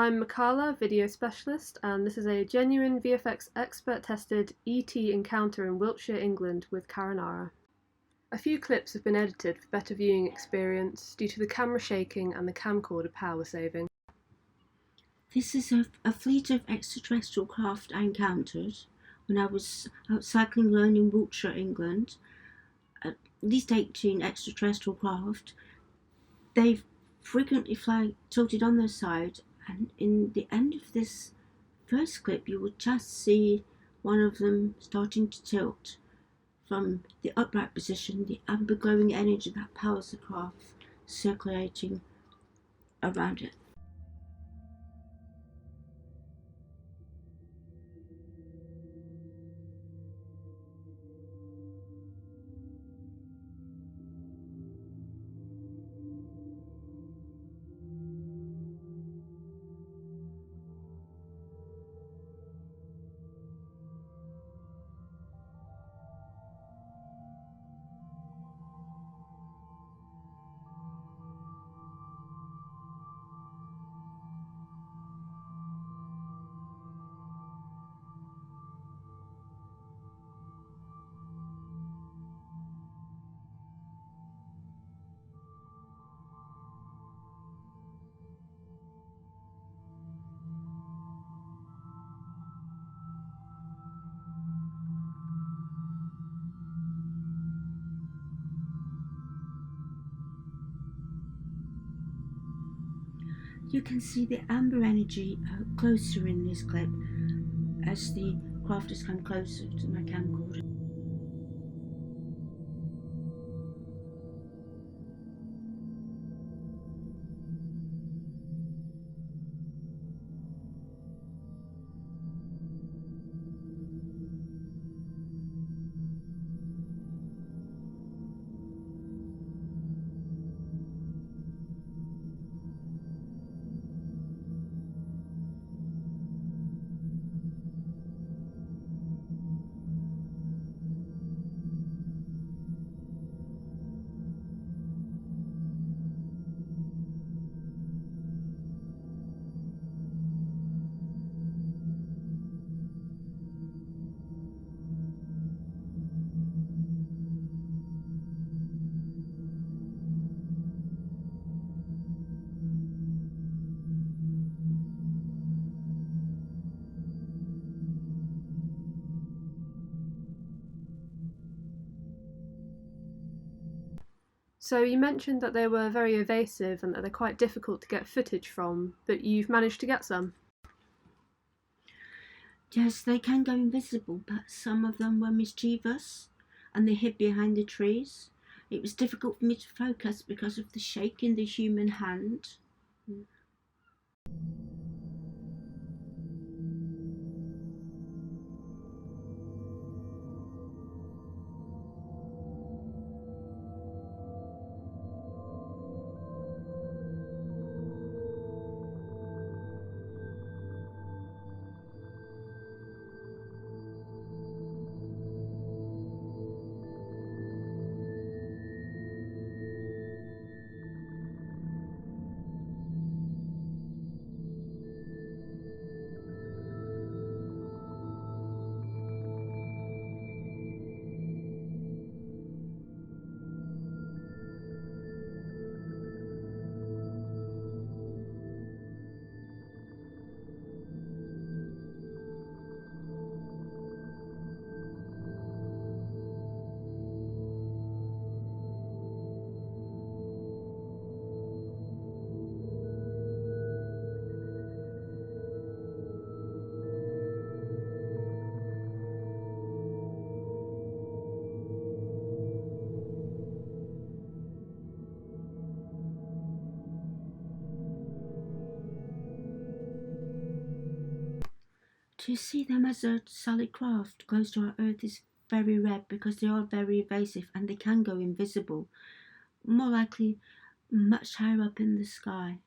I'm Makala, video specialist, and this is a genuine VFX expert-tested ET encounter in Wiltshire, England with Caron Ara. A few clips have been edited for better viewing experience due to the camera shaking and the camcorder power saving. This is a fleet of extraterrestrial craft I encountered when I was out cycling alone in Wiltshire, England. At least 18 extraterrestrial craft. They frequently fly tilted on their side, and in the end of this first clip you will just see one of them starting to tilt from the upright position, the amber glowing energy that powers the craft circulating around it. You can see the amber energy closer in this clip as the craft has come closer to my camcorder. So you mentioned that they were very evasive and that they're quite difficult to get footage from, but you've managed to get some. Yes, they can go invisible, but some of them were mischievous and they hid behind the trees. It was difficult for me to focus because of the shake in the human hand. To see them as a solid craft close to our Earth is very rare because they are very evasive and they can go invisible, more likely much higher up in the sky.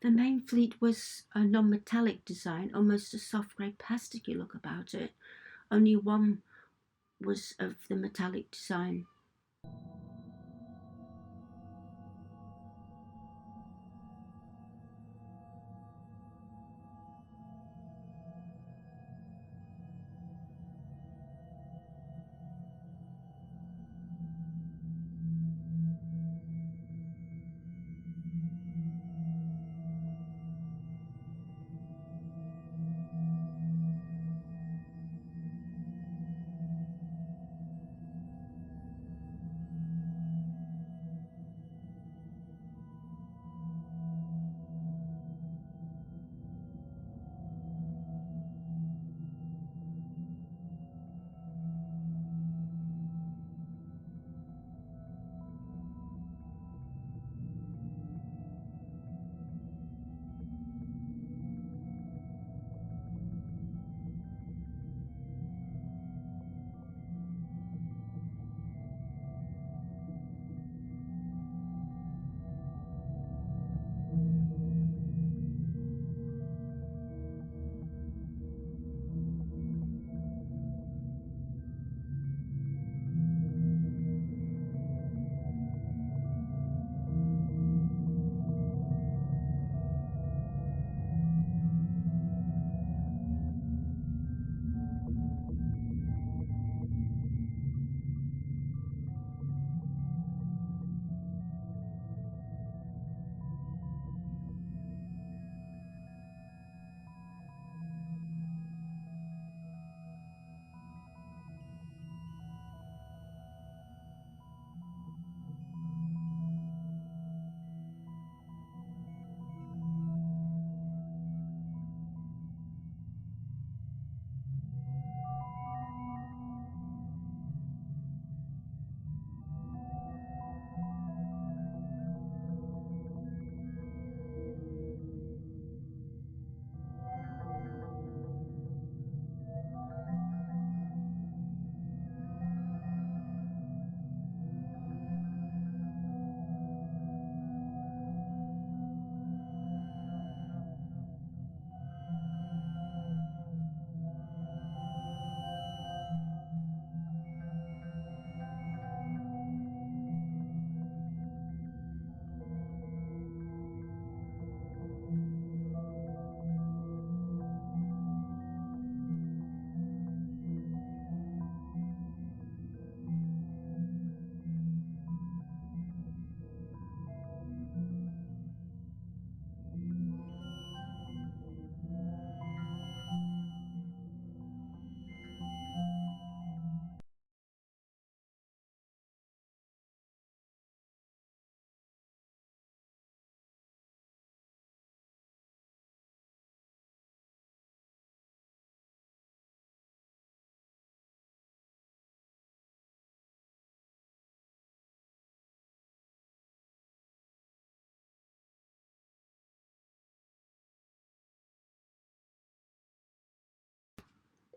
The main fleet was a non-metallic design, almost a soft grey plasticky look about it. Only one was of the metallic design.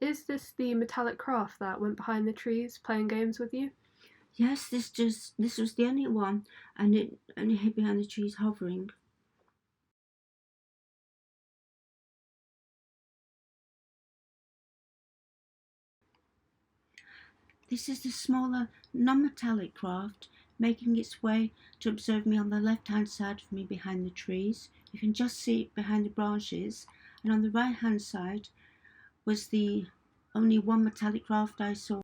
Is this the metallic craft that went behind the trees playing games with you? Yes, this was the only one, and it only hid behind the trees hovering. This is the smaller, non-metallic craft, making its way to observe me on the left-hand side of me behind the trees. You can just see it behind the branches, and on the right-hand side was the only one metallic craft I saw.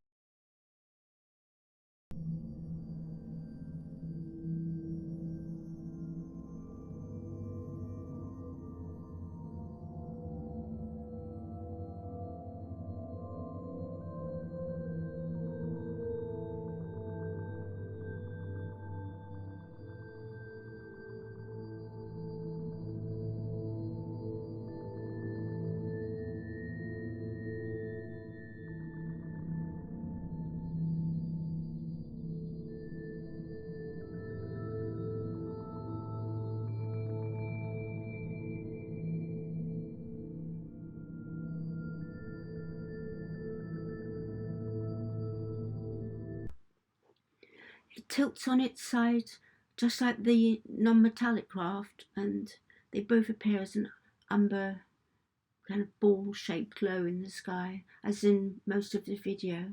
It tilts on its side just like the non-metallic craft, and They both appear as an amber kind of ball-shaped glow in the sky, as in most of the video.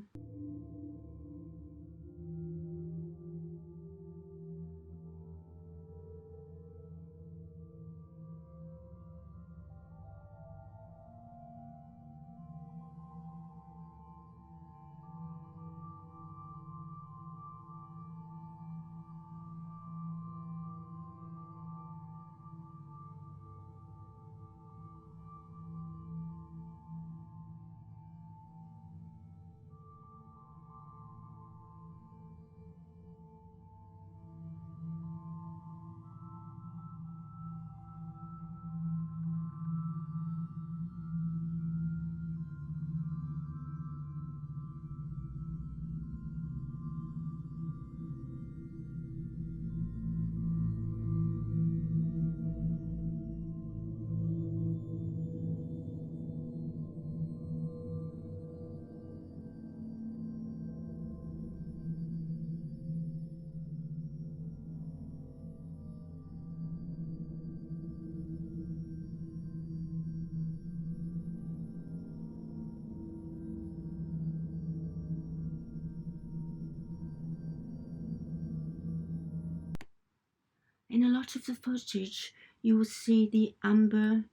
In a lot of the footage, you will see the amber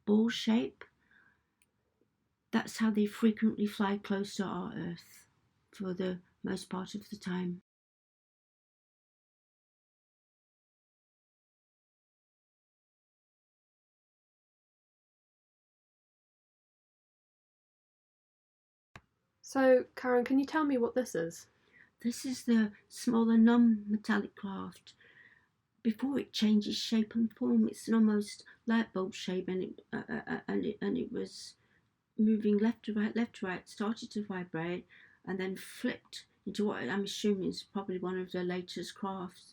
ball shape. That's how they frequently fly close to our Earth for the most part of the time. So, Caron, can you tell me what this is? This is the smaller non-metallic craft. Before it changes shape and form, it's an almost light bulb shape, and it was moving left to right, started to vibrate, and then flipped into what I'm assuming is probably one of the latest crafts.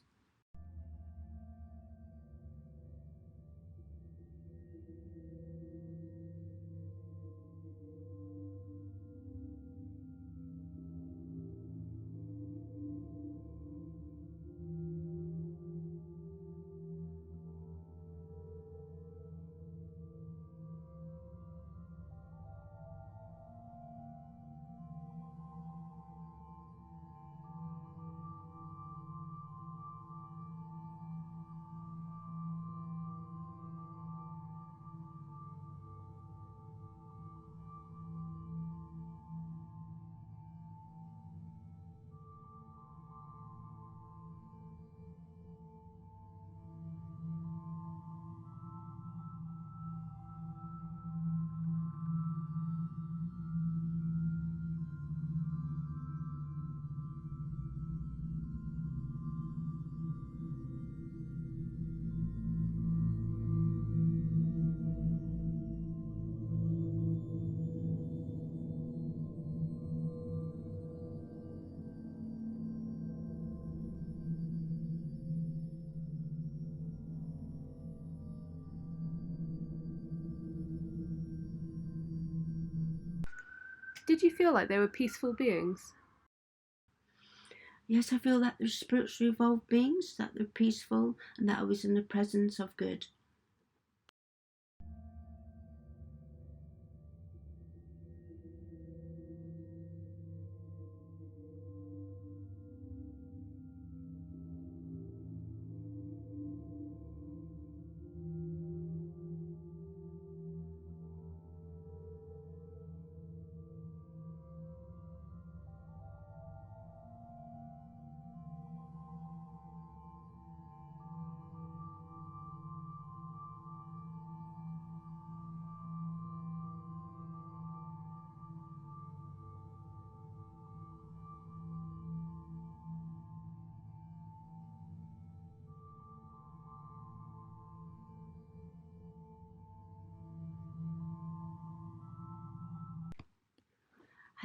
Did you feel like they were peaceful beings? Yes, I feel that they're spiritually evolved beings, that they're peaceful, and that I was in the presence of good.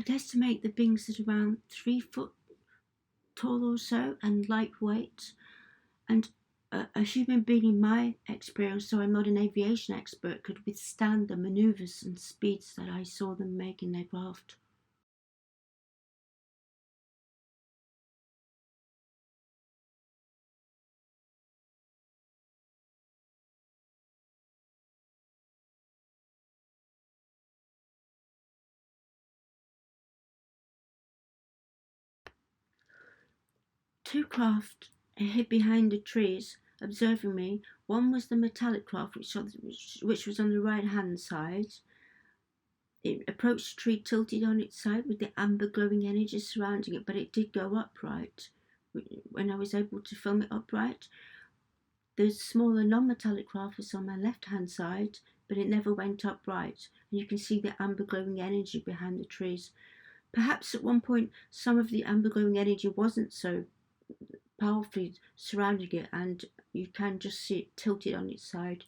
I'd estimate the beings at around 3 foot tall or so and lightweight, and a human being in my experience, so I'm not an aviation expert, could withstand the manoeuvres and speeds that I saw them make in their craft. two craft hid behind the trees, observing me. One was the metallic craft, which was on the right-hand side. It approached the tree tilted on its side with the amber glowing energy surrounding it, but it did go upright when I was able to film it upright. The smaller non-metallic craft was on my left-hand side, but it never went upright, and you can see the amber glowing energy behind the trees. Perhaps at one point some of the amber glowing energy wasn't so powerfully surrounding it, and you can just see it tilted on its side,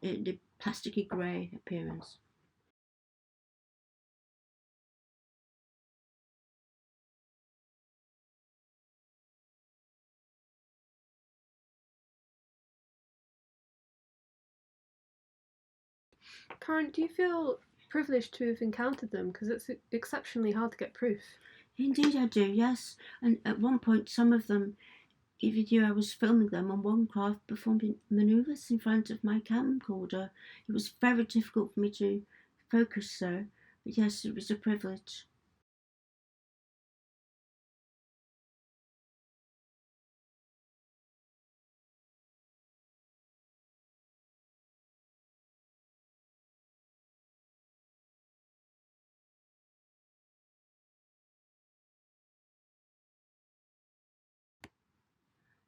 the plasticky grey appearance. Caron, do you feel privileged to have encountered them? Because it's exceptionally hard to get proof. Indeed I do, yes. And at one point some of them, even though I was filming them on one craft, performing manoeuvres in front of my camcorder. It was very difficult for me to focus though, but yes, it was a privilege.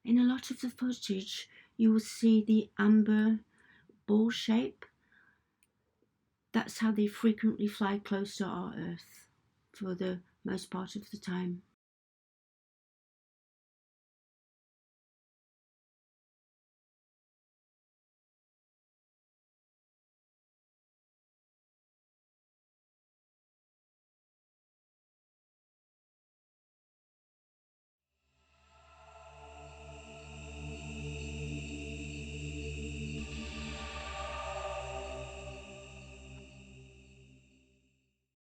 In a lot of the footage, you will see the amber ball shape. That's how they frequently fly close to our Earth for the most part of the time.